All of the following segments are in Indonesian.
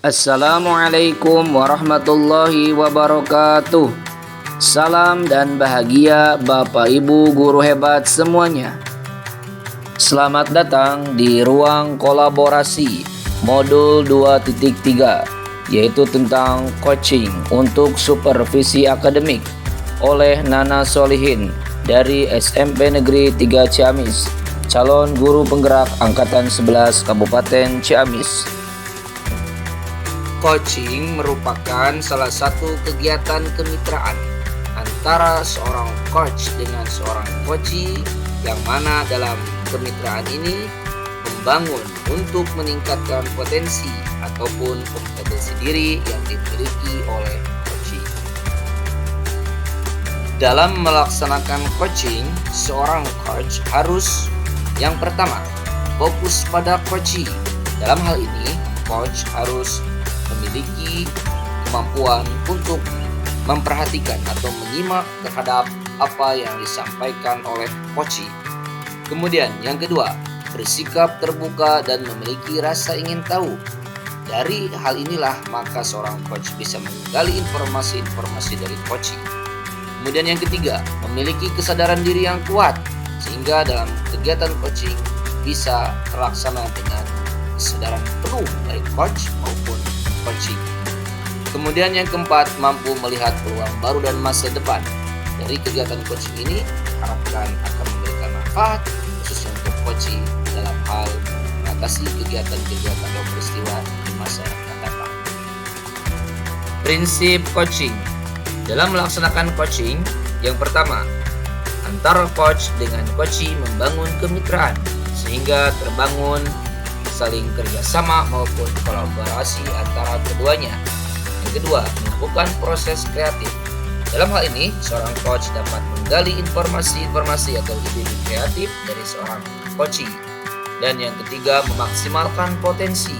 Assalamualaikum warahmatullahi wabarakatuh. Salam dan bahagia Bapak Ibu guru hebat semuanya. Selamat datang di ruang kolaborasi modul 2.3, yaitu tentang coaching untuk supervisi akademik oleh Nana Solihin dari SMP Negeri 3 Ciamis, calon guru penggerak angkatan 11 Kabupaten Ciamis. Coaching merupakan salah satu kegiatan kemitraan antara seorang coach dengan seorang coachee, yang mana dalam kemitraan ini membangun untuk meningkatkan potensi ataupun kompetensi diri yang dimiliki oleh coachee. Dalam melaksanakan coaching, seorang coach harus yang pertama fokus pada coachee. Dalam hal ini, coach harus memiliki kemampuan untuk memperhatikan atau menyimak terhadap apa yang disampaikan oleh coachee. Kemudian yang kedua, bersikap terbuka dan memiliki rasa ingin tahu. Dari hal inilah maka seorang coach bisa menggali informasi-informasi dari coachee. Kemudian yang ketiga, memiliki kesadaran diri yang kuat sehingga dalam kegiatan coaching bisa terlaksana dengan kesadaran penuh dari coach maupun coaching. Kemudian yang keempat, mampu melihat peluang baru dan masa depan. Dari kegiatan coaching ini harapkan akan memberikan manfaat khususnya untuk coaching dalam hal mengatasi kegiatan-kegiatan atau peristiwa di masa yang akan datang. Prinsip coaching. Dalam melaksanakan coaching, yang pertama, antara coach dengan coachee membangun kemitraan sehingga terbangun saling kerjasama maupun kolaborasi antara keduanya. Yang kedua, melakukan proses kreatif. Dalam hal ini, seorang coach dapat menggali informasi-informasi atau ide kreatif dari seorang coachee. Dan yang ketiga, memaksimalkan potensi.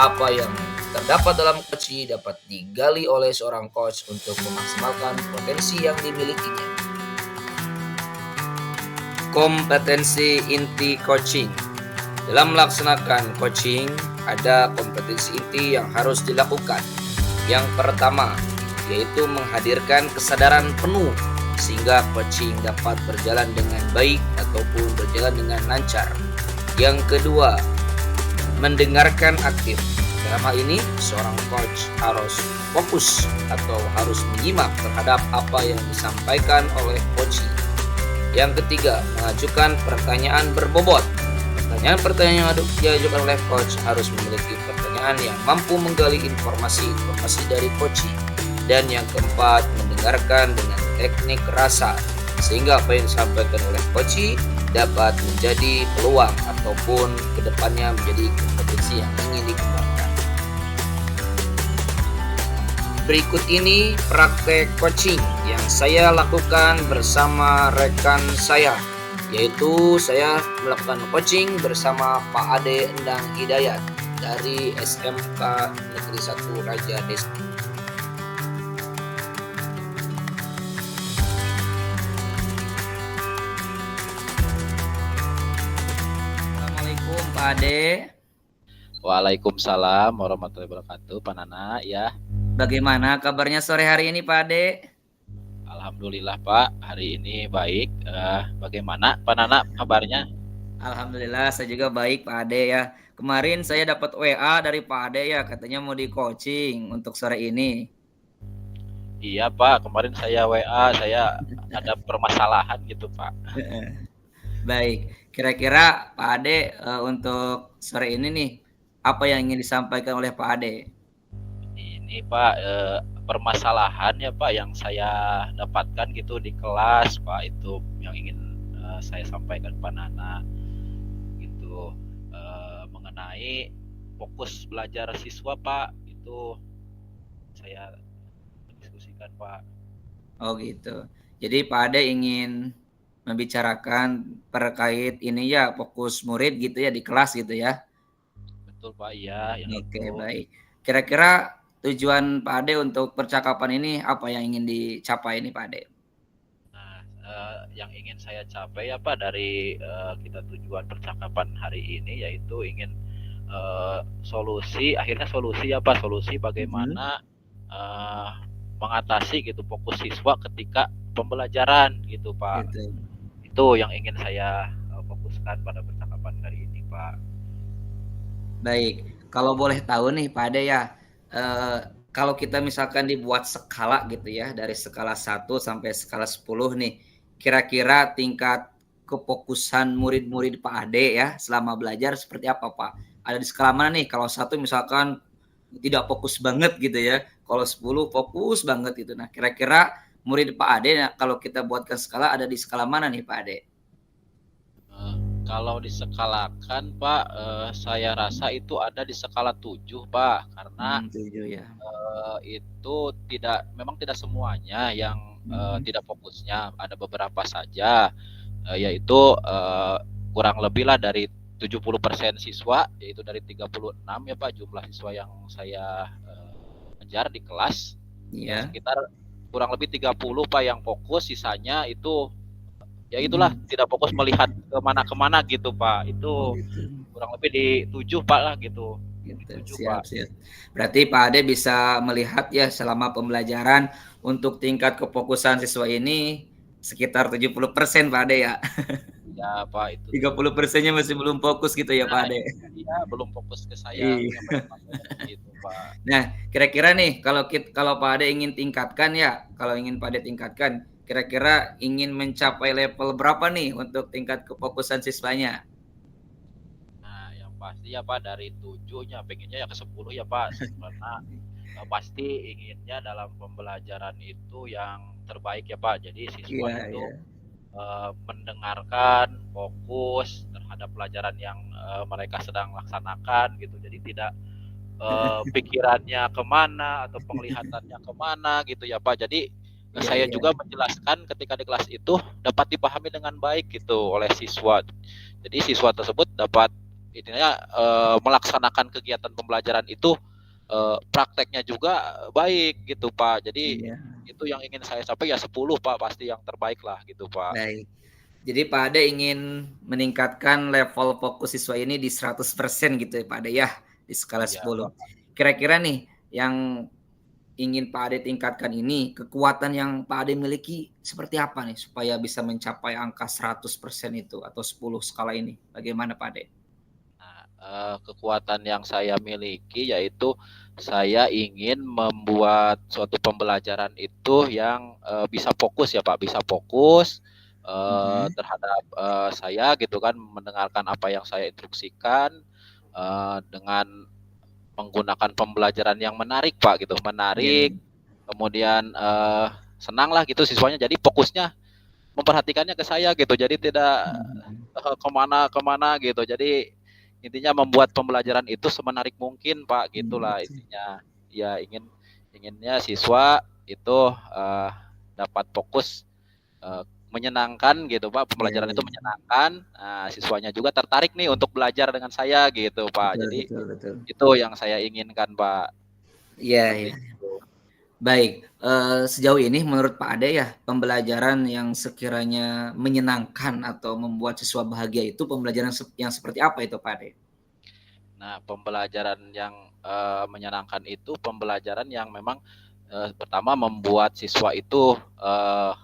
Apa yang terdapat dalam coachee dapat digali oleh seorang coach untuk memaksimalkan potensi yang dimilikinya. Kompetensi inti coaching. Dalam melaksanakan coaching, ada kompetensi inti yang harus dilakukan. Yang pertama, yaitu menghadirkan kesadaran penuh sehingga coaching dapat berjalan dengan baik ataupun berjalan dengan lancar. Yang kedua, mendengarkan aktif. Dalam hal ini, seorang coach harus fokus atau harus menyimak terhadap apa yang disampaikan oleh coachee. Yang ketiga, mengajukan pertanyaan berbobot. Pertanyaan yang diajukan oleh coach harus memiliki pertanyaan yang mampu menggali informasi dari coachee. Dan yang keempat, mendengarkan dengan teknik rasa sehingga apa yang disampaikan oleh coachee dapat menjadi peluang ataupun kedepannya menjadi kompetensi yang ingin dikembangkan. Berikut ini praktek coaching yang saya lakukan bersama rekan saya, yaitu saya melakukan coaching bersama Pak Ade Endang Hidayat dari SMK Negeri 1 Raja Desa. Assalamualaikum Pak Ade. Waalaikumsalam warahmatullahi wabarakatuh, Pak Nana ya. Bagaimana kabarnya sore hari ini Pak Ade? Alhamdulillah Pak, hari ini baik. Bagaimana Pak Nana kabarnya? Alhamdulillah saya juga baik Pak Ade ya. Kemarin saya dapat WA dari Pak Ade ya, katanya mau di coaching untuk sore ini. Iya Pak, kemarin saya WA, saya ada permasalahan gitu Pak. Baik, kira-kira Pak Ade untuk sore ini nih, apa yang ingin disampaikan oleh Pak Ade? Ini Pak, permasalahan ya Pak yang saya dapatkan gitu di kelas Pak, itu yang ingin saya sampaikan Pak Nana gitu, mengenai fokus belajar siswa Pak, itu saya diskusikan Pak. Oh gitu. Jadi Pak Ade ingin membicarakan terkait ini ya, fokus murid gitu ya di kelas gitu ya. Betul Pak, iya yang Oke, itu. baik. Kira-kira tujuan Pak Ade untuk percakapan ini apa yang ingin dicapai ini Pak Ade? Nah, yang ingin saya capai apa dari kita tujuan percakapan hari ini, yaitu ingin solusi ya Pak, solusi Mhm. bagaimana eh, mengatasi gitu fokus siswa ketika pembelajaran gitu Pak. Gitu. Itu yang ingin saya fokuskan pada percakapan kali ini Pak. Baik, kalau boleh tahu nih Pak Ade ya, eee, kalau kita misalkan dibuat skala gitu ya, dari skala 1 sampai skala 10 nih, kira-kira tingkat kefokusan murid-murid Pak Ade ya, selama belajar seperti apa Pak? Ada di skala mana nih? Kalau 1 misalkan tidak fokus banget gitu ya, kalau 10 fokus banget gitu. Nah, kira-kira murid Pak Ade, nah kalau kita buatkan skala ada di skala mana nih Pak Ade? Eh, Kalau diskalakan Pak, saya rasa itu ada di skala 7 Pak, karena 7 ya. itu memang tidak semuanya yang Mhm. tidak fokusnya, ada beberapa saja, yaitu kurang lebih lah dari 70% siswa, yaitu dari 36 ya Pak jumlah siswa yang saya ajar di kelas, ya Iya. sekitar kurang lebih 30 Pak yang fokus, sisanya itu ya itulah Mhm. tidak fokus melihat kemana-kemana gitu Pak. Oh Itu gitu. kurang lebih di 7 Pak lah gitu, di Gitu, 7 siap Pak. siap. Berarti Pak Ade bisa melihat ya selama pembelajaran untuk tingkat kefokusan siswa ini sekitar 70% Pak Ade ya. Ya Pak itu Tiga tujuh puluh puluh persennya masih belum fokus gitu ya Pak Nah, Ade. iya belum fokus ke saya Iya. menyampaikan materi gitu Pak. Nah, kira-kira nih kalau Pak Ade ingin tingkatkan ya, kalau ingin Pak Ade tingkatkan, kira-kira ingin mencapai level berapa nih untuk tingkat kefokusan siswanya? Nah, yang pasti ya Pak dari 7-nya pengennya ya ke 10 ya Pak, karena pasti inginnya dalam pembelajaran itu yang terbaik ya Pak. Jadi siswa Iya itu iya. mendengarkan, fokus terhadap pelajaran yang mereka sedang laksanakan gitu. Jadi tidak pikirannya kemana atau penglihatannya kemana gitu ya Pak. Jadi Iya saya iya. juga menjelaskan ketika di kelas itu dapat dipahami dengan baik gitu oleh siswa. Jadi siswa tersebut dapat intinya melaksanakan kegiatan pembelajaran itu prakteknya juga baik gitu Pak. Jadi Iya, itu yang ingin saya capai ya 10 Pak, pasti yang terbaik lah gitu Pak. baik. Jadi Pak Ade ingin meningkatkan level fokus siswa ini di 100% gitu ya Pak Ade ya, di skala Iya 10. Pak. Kira-kira nih yang ingin Pak Ade tingkatkan ini, kekuatan yang Pak Ade miliki seperti apa nih supaya bisa mencapai angka 100% itu atau 10 skala ini? Bagaimana Pak Ade? Nah, kekuatan yang saya miliki yaitu saya ingin membuat suatu pembelajaran itu yang bisa fokus ya Pak, bisa fokus Mhm, terhadap saya gitu kan, mendengarkan apa yang saya instruksikan dengan menggunakan pembelajaran yang menarik Pak gitu, iya, menarik, kemudian senang lah gitu siswanya, jadi fokusnya memperhatikannya ke saya gitu, jadi tidak mhm, kemana-kemana gitu. Jadi intinya membuat pembelajaran itu semenarik mungkin Pak, gitulah gitu. intinya. Ya inginnya siswa itu dapat fokus, menyenangkan gitu Pak, Iya pembelajaran itu iya, menyenangkan, siswanya juga tertarik nih untuk belajar dengan saya gitu Pak. betul Jadi betul betul. itu yang saya inginkan Pak, Iya seperti iya. itu. Baik, sejauh ini menurut Pak Ade ya, pembelajaran yang sekiranya menyenangkan atau membuat siswa bahagia itu pembelajaran yang seperti apa itu Pak Ade? Nah, pembelajaran yang menyenangkan itu pembelajaran yang memang pertama membuat siswa itu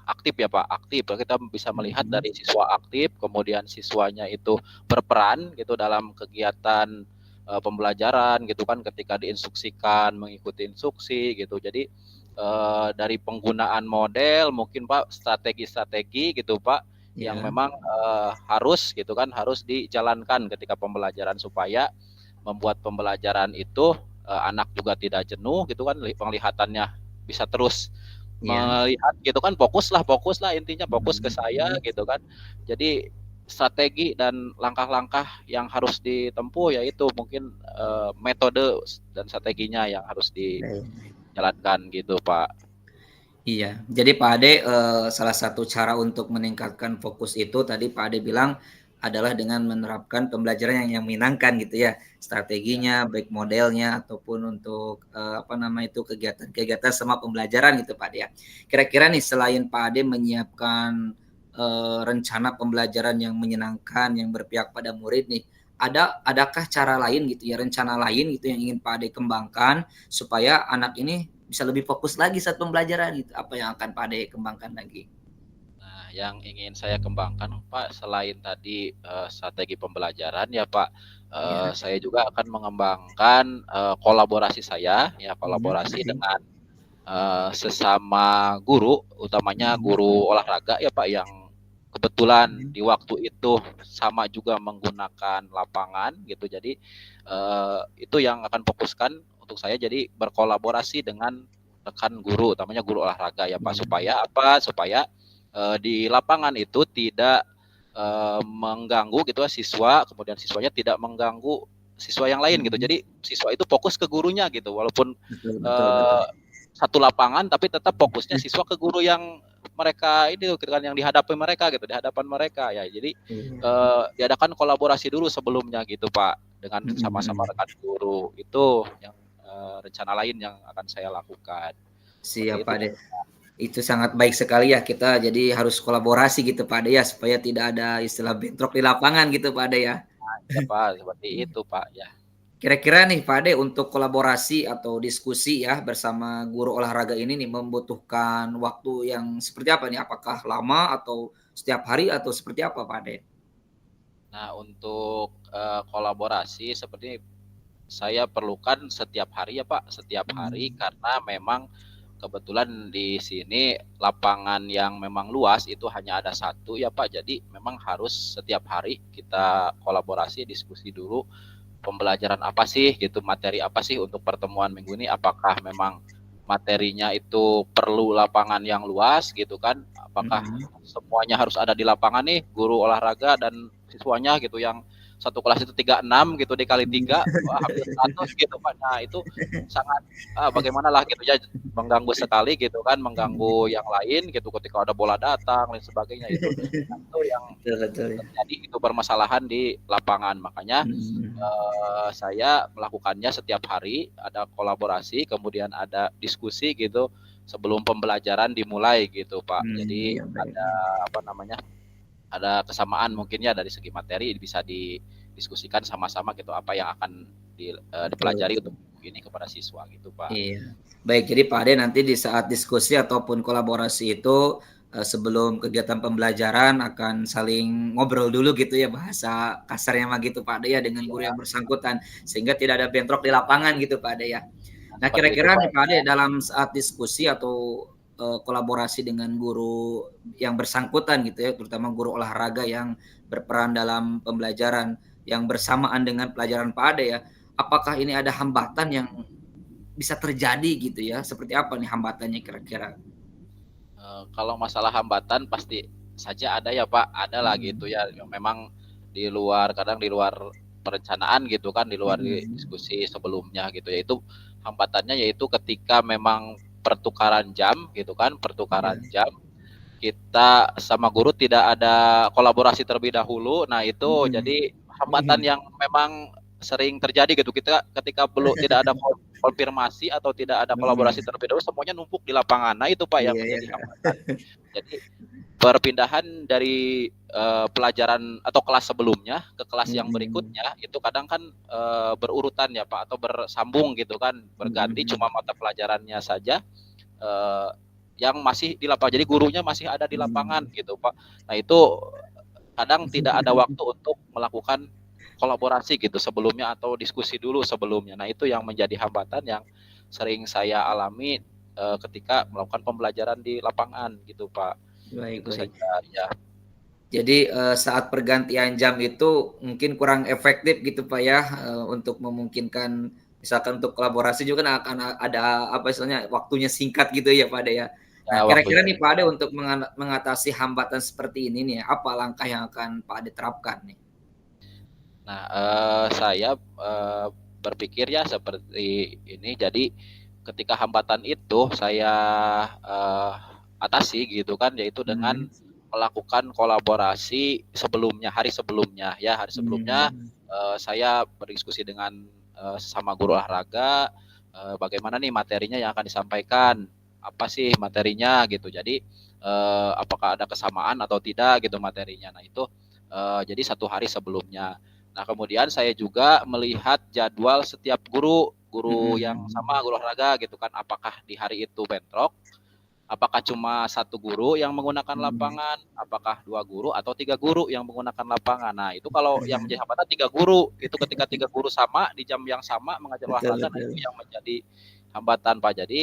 aktif ya Pak, aktif. Kita bisa melihat Mhm, dari siswa aktif, kemudian siswanya itu berperan gitu dalam kegiatan pembelajaran gitu kan, ketika diinstruksikan mengikuti instruksi gitu. Jadi dari penggunaan model mungkin Pak, strategi-strategi gitu Pak, yang iya, memang harus gitu kan, harus dijalankan ketika pembelajaran supaya membuat pembelajaran itu anak juga tidak jenuh gitu kan, penglihatannya bisa terus iya, melihat gitu kan, fokus lah intinya, fokus ke mhm, saya gitu kan. Jadi strategi dan langkah-langkah yang harus ditempuh yaitu mungkin metode dan strateginya yang harus baik. dijalankan gitu Pak. Iya, jadi Pak Ade, salah satu cara untuk meningkatkan fokus itu tadi Pak Ade bilang adalah dengan menerapkan pembelajaran yang menyenangkan gitu ya, Ya, strateginya, baik modelnya ataupun untuk, apa nama itu, kegiatan-kegiatan sama pembelajaran gitu Pak Ade ya. Kira-kira nih selain Pak Ade menyiapkan, rencana pembelajaran yang menyenangkan, yang berpihak pada murid nih, adakah cara lain gitu ya, rencana lain gitu yang ingin Pak Ade kembangkan supaya anak ini bisa lebih fokus lagi saat pembelajaran gitu? Apa yang akan Pak Ade kembangkan lagi? Nah, yang ingin saya kembangkan Pak, selain tadi strategi pembelajaran ya Pak, Ya. saya juga akan mengembangkan kolaborasi saya, ya kolaborasi Oke. dengan sesama guru, utamanya Mhm. guru olahraga ya Pak, yang kebetulan Mhm. di waktu itu sama juga menggunakan lapangan gitu. Jadi itu yang akan fokuskan untuk saya, jadi berkolaborasi dengan rekan guru, utamanya guru olahraga ya Pak, Iya. supaya apa? Supaya di lapangan itu tidak mengganggu gitu ya siswa, kemudian siswanya tidak mengganggu siswa yang lain gitu. Mhm. Jadi siswa itu fokus ke gurunya gitu, walaupun Betul betul betul. eh, satu lapangan tapi tetap fokusnya siswa ke guru yang mereka itu gitu kan, yang dihadapi mereka gitu, di hadapan mereka ya. Jadi Iya. diadakan kolaborasi dulu sebelumnya gitu Pak, dengan Mhm sama-sama mhm. rekan guru. Itu yang rencana lain yang akan saya lakukan. Seperti Siap itu Pak Ade. Pak. Itu sangat baik sekali ya kita jadi harus kolaborasi gitu Pak Ade ya, supaya tidak ada istilah bentrok di lapangan gitu Pak Ade ya. Ya Pak, seperti Iya. itu Pak ya. Kira-kira nih Pak Ade untuk kolaborasi atau diskusi ya bersama guru olahraga ini nih membutuhkan waktu yang seperti apa nih? Apakah lama atau setiap hari atau seperti apa Pak Ade? Nah, untuk kolaborasi seperti saya perlukan setiap hari ya Pak, setiap hari, Mhm. karena memang kebetulan di sini lapangan yang memang luas itu hanya ada satu ya Pak. Jadi memang harus setiap hari kita kolaborasi, diskusi dulu pembelajaran apa sih gitu, materi apa sih untuk pertemuan minggu ini, apakah memang materinya itu perlu lapangan yang luas gitu kan, apakah Mhm. semuanya harus ada di lapangan nih, guru olahraga dan siswanya gitu, yang satu kelas itu 36 gitu dikali Mhm. 3 wah, hampir 100 gitu Pak. Nah itu sangat bagaimanalah gitu ya, mengganggu sekali gitu kan, mengganggu yang lain gitu ketika ada bola datang dan sebagainya itu. Nah, itu yang Betul betul ya. terjadi itu permasalahan di lapangan. Makanya Mhm. saya melakukannya setiap hari, ada kolaborasi, kemudian ada diskusi gitu sebelum pembelajaran dimulai gitu Pak. Jadi Iya baik. ada apa namanya, ada kesamaan mungkin ya dari segi materi, bisa didiskusikan sama-sama gitu apa yang akan Betul dipelajari betul. untuk ini kepada siswa gitu Pak. Iya. Baik, jadi Pak Ade nanti di saat diskusi ataupun kolaborasi itu, sebelum kegiatan pembelajaran akan saling ngobrol dulu gitu ya, bahasa kasarnya mah gitu Pak Ade ya, dengan guru yang Iya, bersangkutan, sehingga tidak ada bentrok di lapangan gitu Pak Ade ya. nah Nah seperti itu kira-kira nih Pak. Pak Ade dalam saat diskusi atau, kolaborasi dengan guru yang bersangkutan gitu ya, terutama guru olahraga yang berperan dalam pembelajaran yang bersamaan dengan pelajaran Pak Ade ya, apakah ini ada hambatan yang bisa terjadi gitu ya, seperti apa nih hambatannya kira-kira? Kalau masalah hambatan pasti saja ada ya Pak, ada lah gitu Mhm. ya, yang memang di luar, kadang di luar perencanaan gitu kan, di luar Mhm. diskusi sebelumnya gitu, yaitu hambatannya yaitu ketika memang pertukaran jam gitu kan, pertukaran Iya. jam, kita sama guru tidak ada kolaborasi terlebih dahulu. Nah itu Mhm. jadi hambatan Mhm. yang memang sering terjadi gitu, kita ketika belum tidak ada konfirmasi atau tidak ada kolaborasi Mhm. terlebih dahulu, semuanya numpuk di lapangan. Nah itu Pak yang Iya ya. menjadi hambatan. Jadi perpindahan dari pelajaran atau kelas sebelumnya ke kelas yang Mhm. berikutnya itu kadang kan berurutan ya Pak, atau bersambung gitu kan, berganti, Mhm. cuma mata pelajarannya saja eh, yang masih di lapangan. Jadi gurunya masih ada di lapangan Mhm. gitu Pak. Nah itu kadang tidak ada waktu untuk melakukan kolaborasi gitu sebelumnya, atau diskusi dulu sebelumnya. Nah itu yang menjadi hambatan yang sering saya alami ketika melakukan pembelajaran di lapangan gitu Pak. Baik Itu baik. saja ya. Jadi, saat pergantian jam itu mungkin kurang efektif gitu Pak ya, untuk memungkinkan misalkan untuk kolaborasi juga kan akan ada apa istilahnya, waktunya singkat gitu ya Pak Ade ya. Nah Ya waktunya kira-kira nih Pak Ade singkat. untuk mengatasi hambatan seperti ini nih, apa langkah yang akan Pak Ade terapkan nih? Nah, saya berpikir ya seperti ini. Jadi ketika hambatan itu saya eh, atasi gitu kan, yaitu dengan Mhm. melakukan kolaborasi sebelumnya, hari sebelumnya ya, hari sebelumnya Mhm. saya berdiskusi dengan sesama guru olahraga, bagaimana nih materinya yang akan disampaikan, apa sih materinya gitu. Jadi apakah ada kesamaan atau tidak gitu materinya. Nah itu jadi satu hari sebelumnya. Nah, kemudian saya juga melihat jadwal setiap guru yang Mm-mm. sama, guru olahraga gitu kan, apakah di hari itu bentrok, apakah cuma satu guru yang menggunakan Mm-mm. lapangan, apakah dua guru atau tiga guru yang menggunakan lapangan. Nah, itu kalau yang menjadi hambatan tiga guru, itu ketika tiga guru sama di jam yang sama mengajar Betul olahraga, nah betul. itu yang menjadi hambatan Pak. Jadi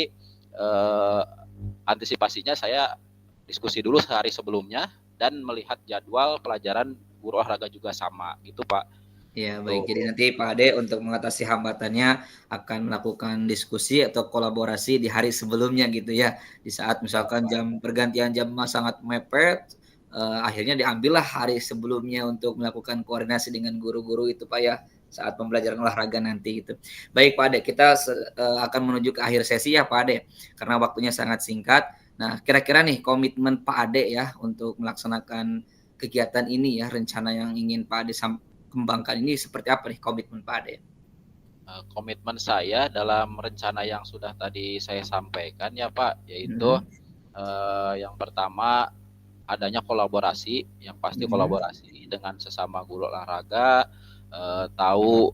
antisipasinya saya diskusi dulu sehari sebelumnya dan melihat jadwal pelajaran guru olahraga juga sama gitu Pak. Ya, baik. Tuh. Jadi nanti Pak Ade untuk mengatasi hambatannya akan melakukan diskusi atau kolaborasi di hari sebelumnya gitu ya. Di saat Ya, misalkan Pak. jam pergantian jam sangat mepet, akhirnya diambillah hari sebelumnya untuk melakukan koordinasi dengan guru-guru itu Pak ya saat pembelajaran olahraga nanti gitu. Baik Pak Ade, kita akan menuju ke akhir sesi ya Pak Ade karena waktunya sangat singkat. Nah, kira-kira nih komitmen Pak Ade ya untuk melaksanakan kegiatan ini ya, rencana yang ingin Pak Ade kembangkan ini seperti apa nih komitmen Pak Ade? Komitmen saya dalam rencana yang sudah tadi saya sampaikan ya Pak, yaitu Mm-mm. yang pertama adanya kolaborasi, yang pasti Mm-mm. kolaborasi dengan sesama guru olahraga, tahu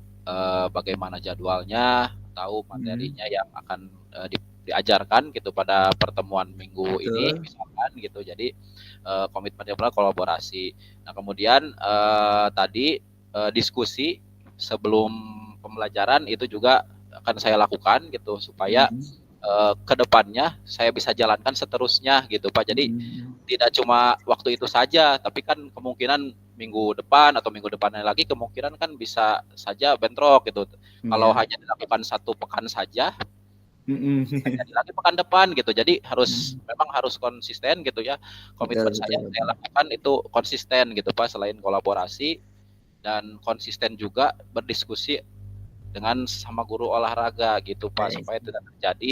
bagaimana jadwalnya, tahu Mm-mm. materinya yang akan diajarkan gitu pada pertemuan minggu ini Betul. misalkan gitu. Jadi komitmen yang pertama kolaborasi. Nah kemudian tadi diskusi sebelum pembelajaran itu juga akan saya lakukan gitu supaya Mm-mm. ke depannya saya bisa jalankan seterusnya gitu Pak. Jadi Mm-mm. tidak cuma waktu itu saja, tapi kan kemungkinan minggu depan atau minggu depannya lagi kemungkinan kan bisa saja bentrok gitu. Kalau Ya. hanya dilakukan satu pekan saja, Mm-mm. bisa jadi lagi pekan depan gitu. Jadi harus Mm. memang harus konsisten gitu ya. Betul Komitmen betul saya betul. lakukan itu konsisten gitu Pak, selain kolaborasi dan konsisten juga berdiskusi dengan sama guru olahraga gitu Pak Baik. supaya tidak terjadi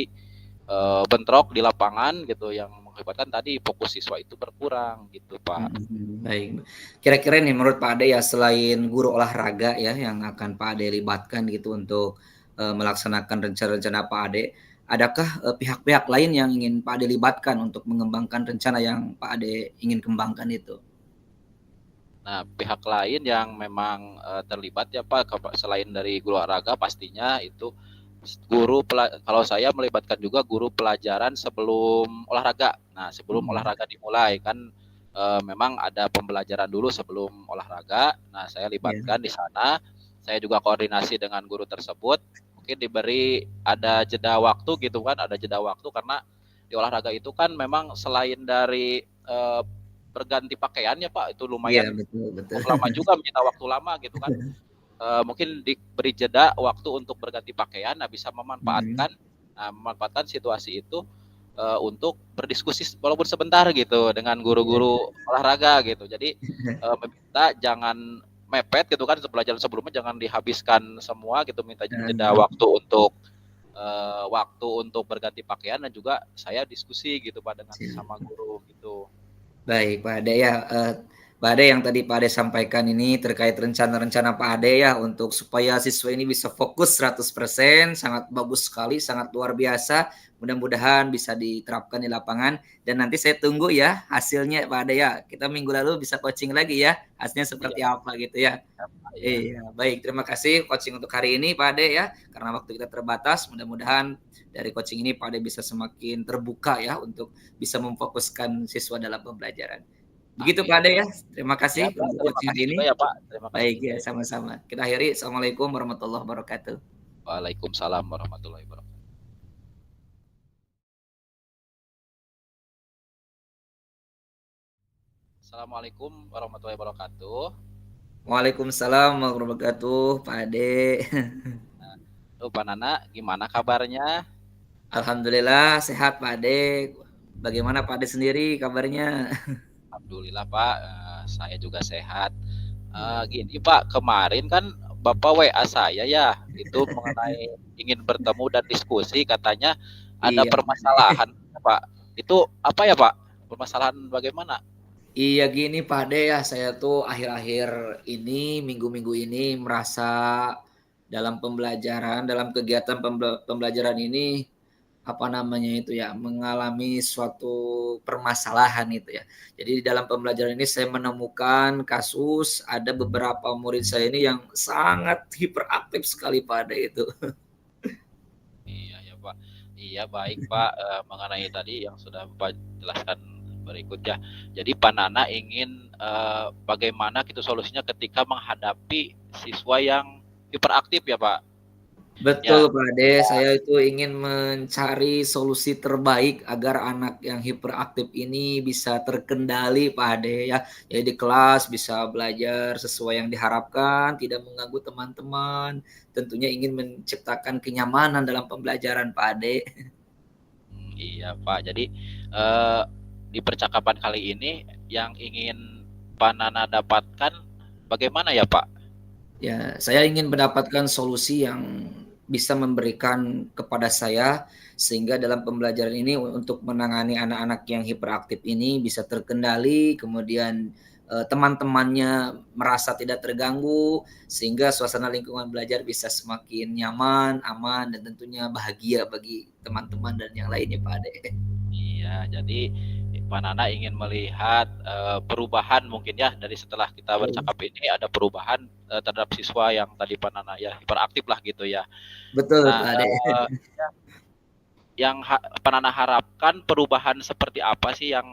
bentrok di lapangan gitu yang mengakibatkan tadi fokus siswa itu berkurang gitu Pak. Mm-mm. Baik. Kira-kira nih menurut Pak Ade ya selain guru olahraga ya yang akan Pak Ade libatkan gitu untuk melaksanakan rencana-rencana Pak Ade, adakah pihak-pihak lain yang ingin Pak Ade libatkan untuk mengembangkan rencana yang Pak Ade ingin kembangkan itu? Nah, pihak lain yang memang terlibat ya Pak, selain dari guru olahraga pastinya itu kalau saya melibatkan juga guru pelajaran sebelum olahraga. Nah, sebelum Mm-mm. olahraga dimulai kan memang ada pembelajaran dulu sebelum olahraga. Nah, saya Ya. libatkan di sana. Saya juga koordinasi dengan guru tersebut. Mungkin diberi ada jeda waktu gitu kan, ada jeda waktu karena di olahraga itu kan memang selain dari berganti pakaian ya Pak, itu Iya, lumayan betul betul. cukup lama juga menyita waktu lama gitu kan. Mungkin diberi jeda waktu untuk berganti pakaian, nah bisa Mhm. memanfaatkan situasi itu untuk berdiskusi walaupun sebentar gitu dengan Iya. guru-guru olahraga gitu. Jadi meminta jangan mepet gitu kan pelajaran sebelumnya jangan dihabiskan semua gitu, minta jeda Heeh. waktu untuk berganti pakaian dan juga saya diskusi gitu Pak dengan Siap. sesama guru gitu. Baik, Pak Ade ya, Pak Ade yang tadi Pak Ade sampaikan ini terkait rencana-rencana Pak Ade ya untuk supaya siswa ini bisa fokus 100% sangat bagus sekali, sangat luar biasa. Mudah-mudahan bisa diterapkan di lapangan dan nanti saya tunggu ya hasilnya Pak Ade ya. Kita minggu lalu bisa coaching lagi ya, hasilnya Iya, seperti apa gitu ya. iya. Iya, baik. Terima kasih coaching untuk hari ini Pak Ade ya. Karena waktu kita terbatas, mudah-mudahan dari coaching ini Pak Ade bisa semakin terbuka ya untuk bisa memfokuskan siswa dalam pembelajaran. Begitu Pak Amin. Ade ya. Terima Ya kasih Pak, untuk terima coaching hari kasih ini. juga ya Pak. Terima kasih Baik juga ya, ya. sama-sama. Kita akhiri. Assalamualaikum warahmatullahi wabarakatuh. Waalaikumsalam warahmatullahi wabarakatuh. Assalamualaikum warahmatullahi wabarakatuh. Waalaikumsalam warahmatullahi wabarakatuh, Pak Ade. Pak Nana, gimana kabarnya? Alhamdulillah sehat Pak Ade. Bagaimana Pak Ade sendiri kabarnya? Alhamdulillah Pak, saya juga sehat. Gini Pak, kemarin kan Bapak WA saya ya, itu mengenai ingin bertemu dan diskusi, katanya ada Iya, Pak Ade. permasalahan Pak. Itu apa ya Pak? Permasalahan bagaimana? Iya gini Pak Ade ya, saya tuh akhir-akhir ini, minggu-minggu ini merasa dalam pembelajaran, dalam kegiatan pembelajaran ini apa namanya itu ya, mengalami suatu permasalahan itu ya. Jadi di dalam pembelajaran ini saya menemukan kasus ada beberapa murid saya ini yang sangat hiperaktif sekali pada itu. Iya ya Pak. Iya baik Pak, mengenai tadi yang sudah Bapak jelaskan berikut ya. Jadi Pak Nana ingin bagaimana gitu solusinya ketika menghadapi siswa yang hiperaktif ya Pak. Betul Ya, Pak Ade, saya itu ingin mencari solusi terbaik agar anak yang hiperaktif ini bisa terkendali Pak Ade ya. Jadi di kelas bisa belajar sesuai yang diharapkan, tidak mengganggu teman-teman, tentunya ingin menciptakan kenyamanan dalam pembelajaran Pak Ade. iya Pak. Jadi eh, di percakapan kali ini yang ingin Pak Nana dapatkan bagaimana ya Pak? Ya, saya ingin mendapatkan solusi yang bisa memberikan kepada saya sehingga dalam pembelajaran ini untuk menangani anak-anak yang hiperaktif ini bisa terkendali, kemudian teman-temannya merasa tidak terganggu sehingga suasana lingkungan belajar bisa semakin nyaman, aman dan tentunya bahagia bagi teman-teman dan yang lainnya Pak Ade. Iya, jadi Pak Nana ingin melihat perubahan mungkin ya dari setelah kita bercakap ini ada perubahan terhadap siswa yang tadi Pak Nana ya hiperaktif lah gitu ya. Betul Nah, Pak Ade. yang Pak Nana harapkan perubahan seperti apa sih yang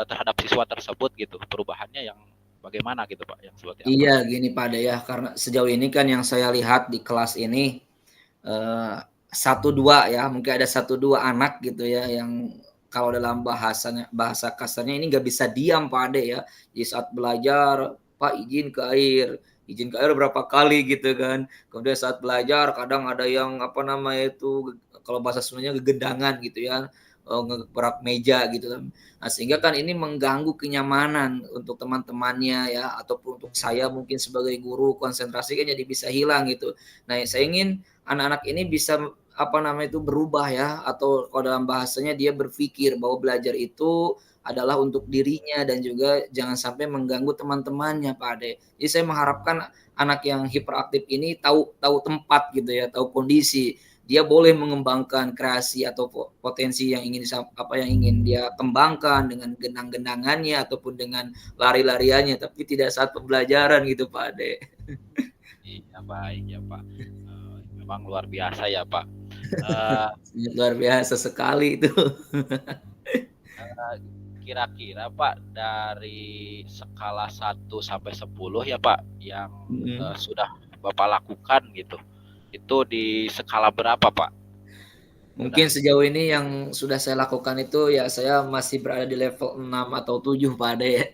terhadap siswa tersebut gitu? Perubahannya yang bagaimana gitu Pak? Yang seperti apa? Iya gini Pak Ade ya, karena sejauh ini kan yang saya lihat di kelas ini eh, satu dua ya mungkin ada satu dua anak gitu ya yang kalau dalam bahasa kasarnya ini nggak bisa diam Pak Ade ya di saat belajar Pak izin ke air berapa kali gitu kan kemudian saat belajar kadang ada yang apa namanya itu kalau bahasa Sundanya gegendangan gitu ya ngegerak meja gitu kan. Nah, sehingga kan ini mengganggu kenyamanan untuk teman-temannya ya ataupun untuk saya mungkin sebagai guru konsentrasi kan jadi bisa hilang gitu. Nah, saya ingin anak-anak ini bisa apa namanya itu berubah ya atau kalau dalam bahasanya dia berpikir bahwa belajar itu adalah untuk dirinya dan juga jangan sampai mengganggu teman-temannya Pak Ade. Jadi saya mengharapkan anak yang hiperaktif ini tahu tahu tempat gitu ya, tahu kondisi. Dia boleh mengembangkan kreasi atau potensi yang ingin apa yang ingin dia kembangkan dengan genang-genangannya ataupun dengan lari-lariannya tapi tidak saat pembelajaran gitu Pak Ade. Iya baik ya Pak. Memang luar biasa ya Pak. Eh, Luar biasa sekali itu. eh, Kira-kira Pak dari skala 1 sampai 10 ya Pak yang Mhm. sudah Bapak lakukan gitu. Itu di skala berapa Pak? Mungkin Sudah. sejauh ini yang sudah saya lakukan itu ya saya masih berada di level 6 atau 7 Pak Ade ya.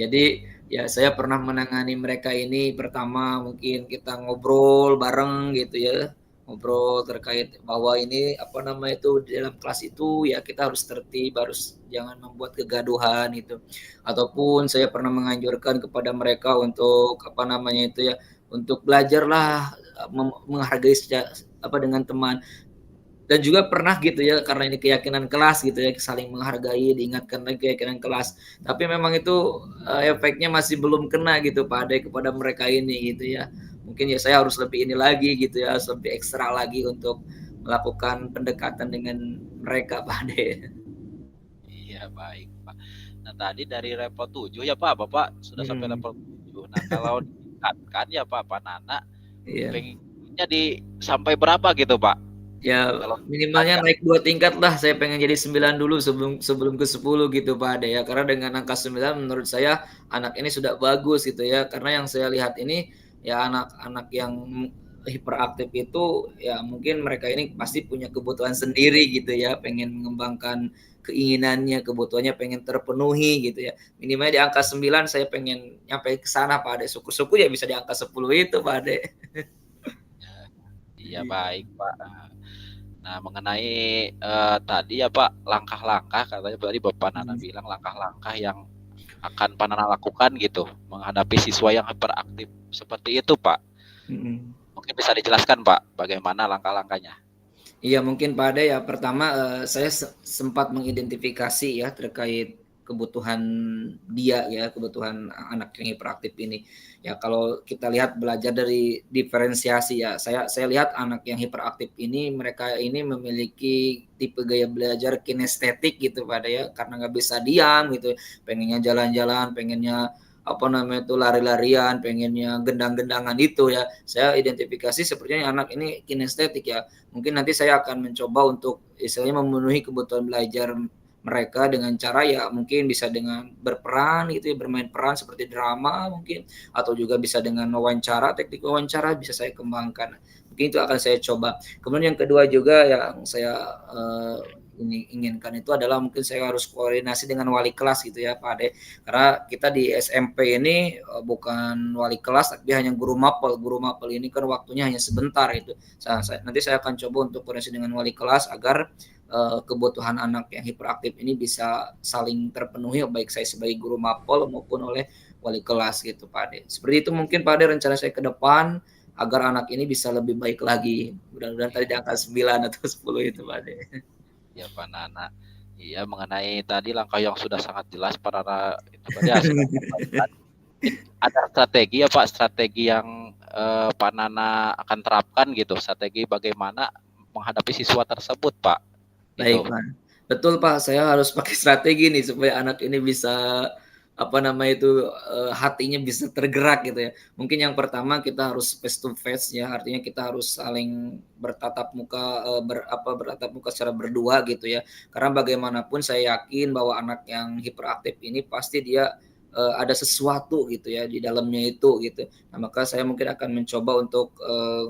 Jadi ya saya pernah menangani mereka ini pertama mungkin kita ngobrol bareng gitu ya. Ngobrol terkait bahwa ini apa namanya itu di dalam kelas itu ya kita harus tertib, harus jangan membuat kegaduhan itu. Ataupun saya pernah menganjurkan kepada mereka untuk apa namanya itu ya untuk belajarlah menghargai apa dengan teman dan juga pernah gitu ya karena ini keyakinan kelas gitu ya saling menghargai diingatkan lagi keyakinan kelas tapi memang itu efeknya masih belum kena gitu Pak Ade kepada mereka ini gitu ya mungkin ya saya harus lebih ini lagi gitu ya harus lebih ekstra lagi untuk melakukan pendekatan dengan mereka Pak Ade. Iya baik Pak. Nah tadi dari level 7 ya Pak, Bapak sudah sampai Hmm, level 7. Nah kalau ditingkatkan ya Pak Nana, iya. pengennya di sampai berapa gitu Pak? Ya Kalau minimalnya ditingkatkan. naik 2 tingkat lah, saya pengen jadi 9 dulu sebelum sebelum ke 10 gitu Pak Ade ya. Karena dengan angka 9 menurut saya anak ini sudah bagus gitu ya. Karena yang saya lihat ini ya anak-anak yang hiperaktif itu ya mungkin mereka ini pasti punya kebutuhan sendiri gitu ya, pengen mengembangkan keinginannya, kebutuhannya pengen terpenuhi gitu ya. Minimalnya di angka 9 saya pengen nyampe ke sana Pak Ade. Syukur-syukur ya bisa di angka 10 itu Pak Ade. Ya, iya baik Pak. Nah mengenai tadi ya Pak langkah-langkah katanya tadi Bapak Nana Hmm. bilang langkah-langkah yang akan Pak Nana lakukan gitu menghadapi siswa yang hiperaktif seperti itu Pak. Hmm. Mungkin bisa dijelaskan Pak bagaimana langkah-langkahnya? Iya mungkin Pak Ade ya pertama saya sempat mengidentifikasi ya terkait kebutuhan dia ya, kebutuhan anak yang hiperaktif ini. Ya kalau kita lihat belajar dari diferensiasi ya, saya lihat anak yang hiperaktif ini mereka ini memiliki tipe gaya belajar kinestetik gitu pada ya, karena nggak bisa diam gitu, pengennya jalan-jalan, pengennya apa namanya itu lari-larian, pengennya gendang-gendangan itu ya. Saya identifikasi sepertinya anak ini kinestetik ya. Mungkin nanti saya akan mencoba untuk istilahnya memenuhi kebutuhan belajar mereka dengan cara ya mungkin bisa dengan berperan gitu ya, bermain peran seperti drama mungkin atau juga bisa dengan wawancara, teknik wawancara bisa saya kembangkan. Mungkin itu akan saya coba. Kemudian yang kedua juga yang saya ini inginkan itu adalah mungkin saya harus koordinasi dengan wali kelas gitu ya Pak Ade. Karena kita di SMP ini bukan wali kelas tapi hanya guru mapel. Guru mapel ini kan waktunya hanya sebentar itu. Nanti saya akan coba untuk koordinasi dengan wali kelas agar kebutuhan anak yang hiperaktif ini bisa saling terpenuhi baik saya sebagai guru mapel maupun oleh wali kelas gitu Pak Ade. Seperti itu mungkin Pak Ade rencana saya ke depan agar anak ini bisa lebih baik lagi. Mudah-mudahan tadi di angka 9 atau 10 itu Pak Ade. Ya Pak Nana. Iya, mengenai tadi langkah yang sudah sangat jelas Pak Nana itu tadi sudah sampaikan. Ada strategi ya Pak, strategi yang Pak Nana akan terapkan gitu, strategi bagaimana menghadapi siswa tersebut Pak. Baik Gitu. Pak, betul Pak, saya harus pakai strategi nih supaya anak ini bisa apa namanya itu hatinya bisa tergerak gitu ya. Mungkin yang pertama kita harus face to face ya, artinya kita harus saling bertatap muka bertatap muka secara berdua gitu ya. Karena bagaimanapun saya yakin bahwa anak yang hiperaktif ini pasti dia ada sesuatu gitu ya di dalamnya itu gitu. Nah, maka saya mungkin akan mencoba untuk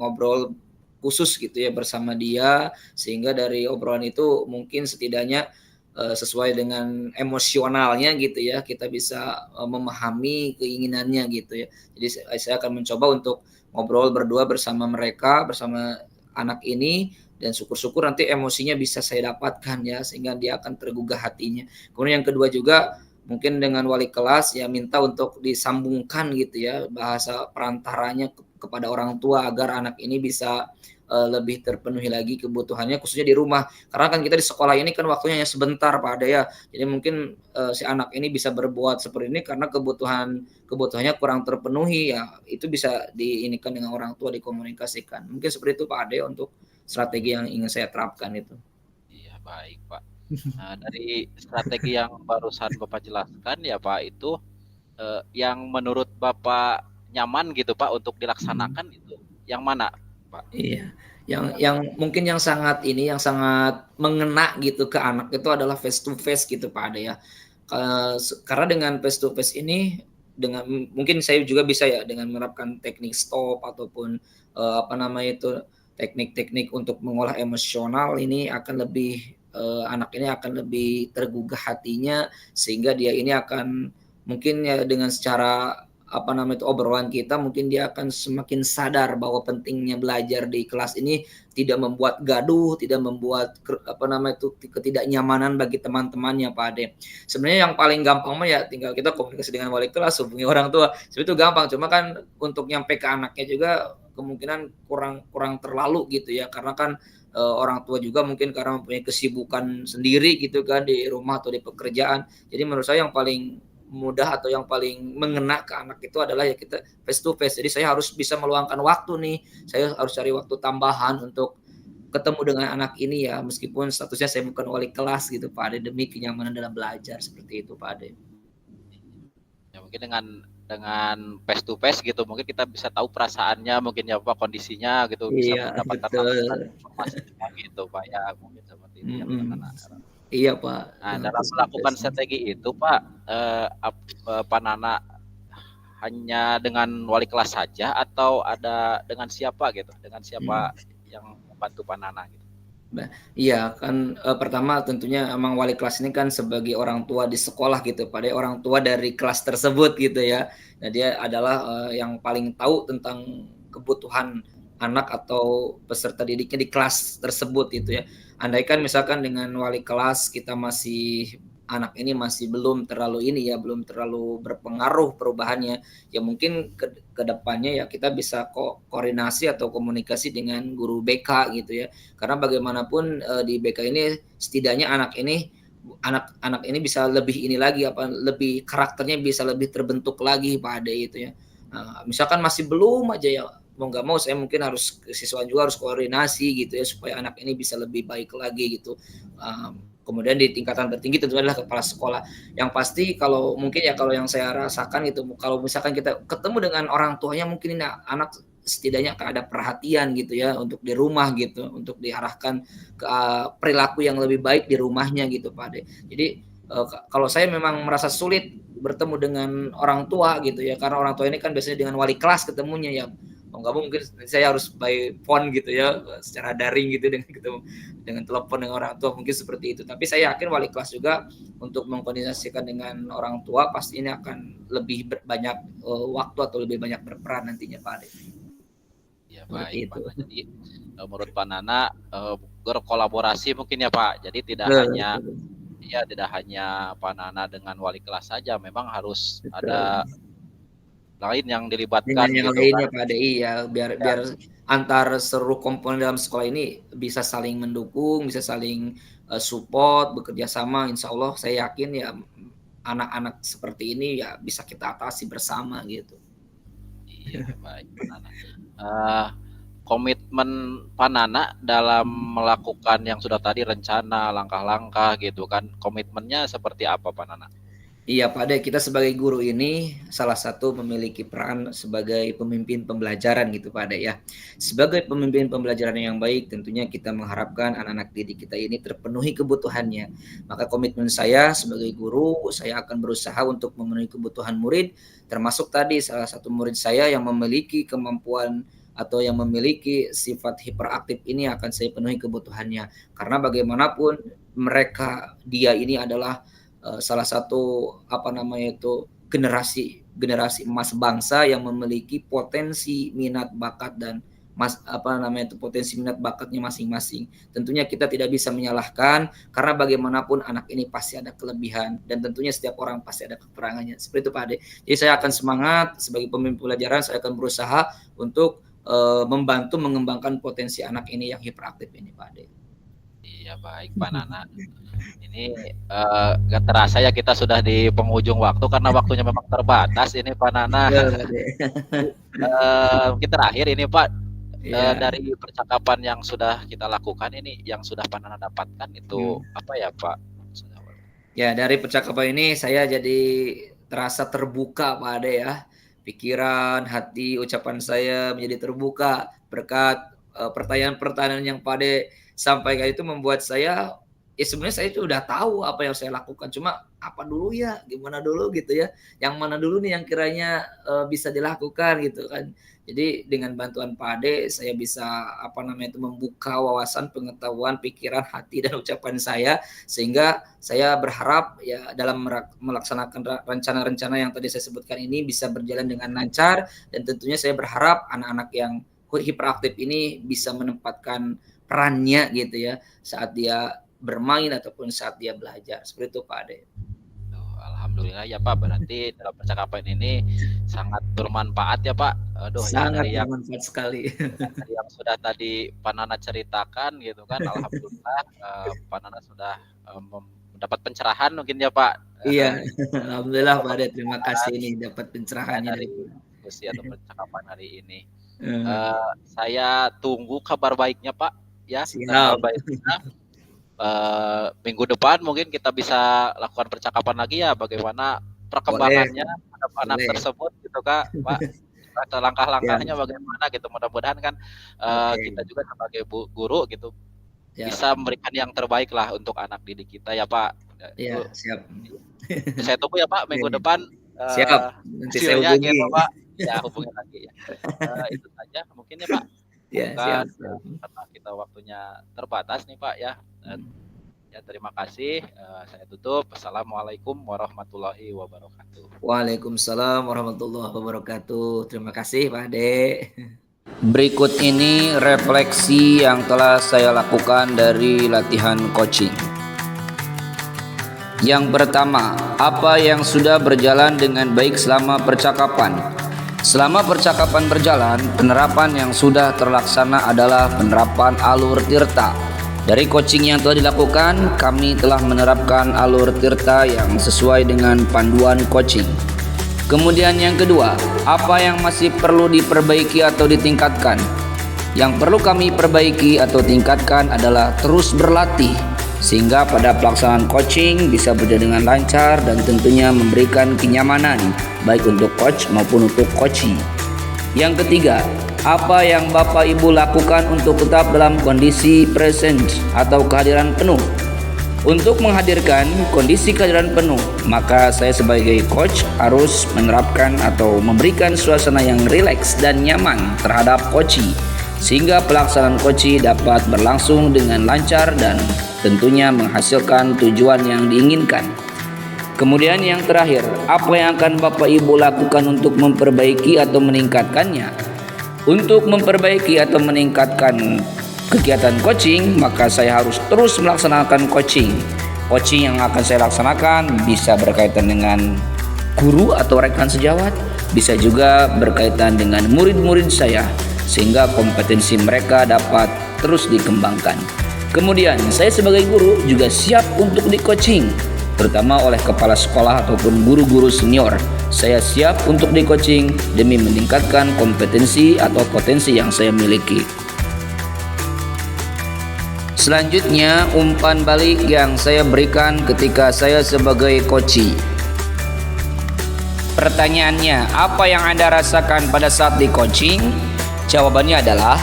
ngobrol khusus gitu ya bersama dia sehingga dari obrolan itu mungkin setidaknya sesuai dengan emosionalnya gitu ya kita bisa memahami keinginannya gitu ya. Jadi saya akan mencoba untuk ngobrol berdua bersama mereka, bersama anak ini dan syukur-syukur nanti emosinya bisa saya dapatkan ya sehingga dia akan tergugah hatinya. Kemudian yang kedua juga mungkin dengan wali kelas ya minta untuk disambungkan gitu ya bahasa perantaranya kepada orang tua agar anak ini bisa lebih terpenuhi lagi kebutuhannya khususnya di rumah. Karena kan kita di sekolah ini kan waktunya hanya sebentar Pak Ade ya. Jadi mungkin si anak ini bisa berbuat seperti ini karena kebutuhannya kurang terpenuhi ya. Itu bisa diinikan dengan orang tua dikomunikasikan. Mungkin seperti itu Pak Ade untuk strategi yang ingin saya terapkan itu. Iya, baik Pak. Nah, dari strategi yang barusan Bapak jelaskan ya Pak itu yang menurut Bapak nyaman gitu Pak untuk dilaksanakan itu yang mana Pak? Iya, yang mungkin yang sangat mengena gitu ke anak itu adalah face to face gitu Pak Ade ya. Karena dengan face to face ini dengan mungkin saya juga bisa ya dengan menerapkan teknik stop ataupun apa namanya itu teknik-teknik untuk mengolah emosional ini akan lebih anak ini akan lebih tergugah hatinya sehingga dia ini akan mungkin ya dengan secara apa namanya itu obrolan kita mungkin dia akan semakin sadar bahwa pentingnya belajar di kelas ini tidak membuat gaduh, tidak membuat apa namanya itu ketidaknyamanan bagi teman-temannya Pak Ade. Sebenarnya yang paling gampang mah ya tinggal kita komunikasi dengan wali kelas, hubungi orang tua. Sebenarnya itu gampang, cuma kan untuk nyampe ke anaknya juga kemungkinan kurang terlalu gitu ya. Karena kan orang tua juga mungkin karena mempunyai kesibukan sendiri gitu kan di rumah atau di pekerjaan. Jadi menurut saya yang paling mudah atau yang paling mengena ke anak itu adalah ya kita face to face. Jadi saya harus bisa meluangkan waktu nih. Saya harus cari waktu tambahan untuk ketemu dengan anak ini ya meskipun statusnya saya bukan wali kelas gitu Pak Ade demi kenyamanan dalam belajar seperti itu Pak Ade. Ya mungkin dengan face to face gitu mungkin kita bisa tahu perasaannya mungkin ya Pak kondisinya gitu bisa Iya mendapatkan betul. laporan informasinya gitu Pak ya mungkin seperti itu ya Pak Nana. Iya Pak. Nah, dalam melakukan strategi itu Pak Pak Nana hanya dengan wali kelas saja atau ada dengan siapa gitu dengan siapa yang membantu Pak Nana gitu. Iya kan pertama tentunya emang wali kelas ini kan sebagai orang tua di sekolah gitu, pada orang tua dari kelas tersebut gitu ya. Nah dia adalah yang paling tahu tentang kebutuhan anak atau peserta didiknya di kelas tersebut gitu ya. Andaikan misalkan dengan wali kelas kita masih anak ini masih belum terlalu ini ya, belum terlalu berpengaruh perubahannya, ya mungkin ke depannya ya kita bisa koordinasi atau komunikasi dengan guru BK gitu ya. Karena bagaimanapun di BK ini setidaknya anak ini anak-anak ini bisa lebih ini lagi lebih karakternya bisa lebih terbentuk lagi Pak Ade itu ya. Misalkan masih belum aja ya, mau nggak mau saya mungkin harus siswa juga harus koordinasi gitu ya supaya anak ini bisa lebih baik lagi gitu. Kemudian di tingkatan tertinggi tentunya adalah kepala sekolah. Yang pasti kalau mungkin ya kalau yang saya rasakan itu kalau misalkan kita ketemu dengan orang tuanya mungkin ini anak setidaknya akan ada perhatian gitu ya untuk di rumah gitu, untuk diarahkan ke perilaku yang lebih baik di rumahnya gitu Pak Ade. Jadi kalau saya memang merasa sulit bertemu dengan orang tua gitu ya, karena orang tua ini kan biasanya dengan wali kelas ketemunya ya. Mau nggak mungkin saya harus by phone gitu ya, secara daring gitu dengan ketemu dengan telepon dengan orang tua mungkin seperti itu. Tapi saya yakin wali kelas juga untuk mengkoordinasikan dengan orang tua pasti ini akan lebih banyak waktu atau lebih banyak berperan nantinya Pak Ade. Ya baik Pak. Jadi menurut Pak Nana berkolaborasi mungkin ya Pak. Jadi tidak hanya Pak Nana dengan wali kelas saja, memang harus ada lain yang dilibatkan dengan yang gitu lainnya kan. Pak Ade ya biar antar seluruh komponen dalam sekolah ini bisa saling mendukung, bisa saling support, bekerja sama. Insya Allah saya yakin ya anak-anak seperti ini ya bisa kita atasi bersama gitu. Iya baik Pak Nana. Komitmen Pak Nana dalam melakukan yang sudah tadi rencana langkah-langkah gitu kan, komitmennya seperti apa Pak Nana? Iya Pak Ade, kita sebagai guru ini salah satu memiliki peran sebagai pemimpin pembelajaran gitu Pak Ade ya. Sebagai pemimpin pembelajaran yang baik tentunya kita mengharapkan anak-anak didik kita ini terpenuhi kebutuhannya. Maka komitmen saya sebagai guru, saya akan berusaha untuk memenuhi kebutuhan murid, termasuk tadi salah satu murid saya yang memiliki kemampuan atau yang memiliki sifat hiperaktif ini akan saya penuhi kebutuhannya. Karena bagaimanapun dia ini adalah salah satu generasi emas bangsa yang memiliki potensi minat bakat dan potensi minat bakatnya masing-masing. Tentunya kita tidak bisa menyalahkan karena bagaimanapun anak ini pasti ada kelebihan dan tentunya setiap orang pasti ada kekurangannya. Seperti itu Pak Ade. Jadi saya akan semangat sebagai pemimpin pelajaran, saya akan berusaha untuk membantu mengembangkan potensi anak ini yang hiperaktif ini Pak Ade. Iya baik Pak Nana. Ini gak terasa ya kita sudah di penghujung waktu karena waktunya memang terbatas ini Pak Nana. Mungkin terakhir ini Pak, dari percakapan yang sudah kita lakukan ini, yang sudah Pak Nana dapatkan itu apa ya Pak? Ya dari percakapan ini saya jadi terasa terbuka Pak Ade ya. Pikiran, hati, ucapan saya menjadi terbuka berkat pertanyaan-pertanyaan yang Pak Ade sampaikan itu membuat saya sebenarnya saya itu udah tahu apa yang saya lakukan, cuma apa dulu ya, gimana dulu gitu ya, yang mana dulu nih yang kiranya bisa dilakukan gitu kan. Jadi dengan bantuan Pak Ade saya bisa membuka wawasan, pengetahuan, pikiran, hati dan ucapan saya sehingga saya berharap ya dalam melaksanakan rencana-rencana yang tadi saya sebutkan ini bisa berjalan dengan lancar dan tentunya saya berharap anak-anak yang hiperaktif ini bisa menempatkan perannya gitu ya saat dia bermain ataupun saat dia belajar. Seperti itu Pak Ade. Alhamdulillah ya Pak, berarti dalam percakapan ini sangat bermanfaat ya Pak. Sangat bermanfaat sekali. Dari yang sudah tadi Pak Nana ceritakan gitu kan, alhamdulillah Pak Nana sudah mendapat pencerahan mungkin ya Pak. Iya, alhamdulillah Pak Ade, terima kasih ini dapat pencerahannya dari diskusi atau percakapan hari ini. Saya tunggu kabar baiknya Pak ya. Kabar baiknya. Minggu depan mungkin kita bisa lakukan percakapan lagi ya bagaimana perkembangannya anak tersebut gitu Kak Pak, langkah-langkahnya bagaimana gitu, mudah-mudahan kan kita juga sebagai guru gitu bisa memberikan yang terbaik lah untuk anak didik kita ya Pak. Iya siap. Saya tunggu ya Pak minggu depan. Siap. Nanti saya hubungi gitu, Pak. Ya hubungi lagi ya. Itu saja mungkin ya Pak. Ya, siap. Karena kita waktunya terbatas nih Pak ya. Ya terima kasih. Saya tutup. Assalamualaikum warahmatullahi wabarakatuh. Waalaikumsalam warahmatullahi wabarakatuh. Terima kasih Pak Ade. Berikut ini refleksi yang telah saya lakukan dari latihan coaching. Yang pertama, apa yang sudah berjalan dengan baik selama percakapan? Selama percakapan berjalan, penerapan yang sudah terlaksana adalah penerapan alur tirta, Dari coaching yang telah dilakukan, kami telah menerapkan alur tirta yang sesuai dengan panduan coaching. Kemudian yang kedua, apa yang masih perlu diperbaiki atau ditingkatkan? Yang perlu kami perbaiki atau tingkatkan adalah terus berlatih, sehingga pada pelaksanaan coaching bisa berjalan dengan lancar dan tentunya memberikan kenyamanan baik untuk coach maupun untuk coachee. Yang ketiga, apa yang Bapak Ibu lakukan untuk tetap dalam kondisi present atau kehadiran penuh? Untuk menghadirkan kondisi kehadiran penuh, maka saya sebagai coach harus menerapkan atau memberikan suasana yang rileks dan nyaman terhadap coachee, sehingga pelaksanaan coachee dapat berlangsung dengan lancar dan tentunya menghasilkan tujuan yang diinginkan. Kemudian yang terakhir, apa yang akan Bapak Ibu lakukan untuk memperbaiki atau meningkatkannya? Untuk memperbaiki atau meningkatkan kegiatan coaching, maka saya harus terus melaksanakan coaching. Coaching yang akan saya laksanakan bisa berkaitan dengan guru atau rekan sejawat, bisa juga berkaitan dengan murid-murid saya, sehingga kompetensi mereka dapat terus dikembangkan. Kemudian saya sebagai guru juga siap untuk di-coaching, terutama oleh kepala sekolah ataupun guru-guru senior. Saya siap untuk di-coaching demi meningkatkan kompetensi atau potensi yang saya miliki. Selanjutnya, umpan balik yang saya berikan ketika saya sebagai coachee. Pertanyaannya, apa yang Anda rasakan pada saat di-coaching? Jawabannya adalah,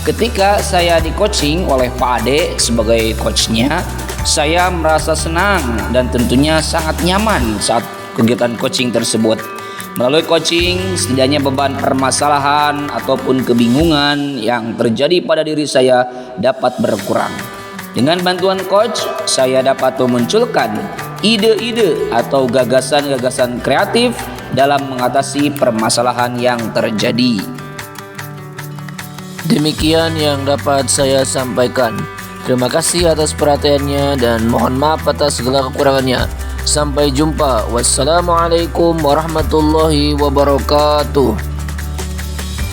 ketika saya di-coaching oleh Pak Ade sebagai coachnya, saya merasa senang dan tentunya sangat nyaman saat kegiatan coaching tersebut. Melalui coaching, setidaknya beban permasalahan ataupun kebingungan yang terjadi pada diri saya dapat berkurang. Dengan bantuan coach, saya dapat memunculkan ide-ide atau gagasan-gagasan kreatif dalam mengatasi permasalahan yang terjadi. Demikian yang dapat saya sampaikan. Terima kasih atas perhatiannya dan mohon maaf atas segala kekurangannya. Sampai jumpa. Wassalamualaikum warahmatullahi wabarakatuh.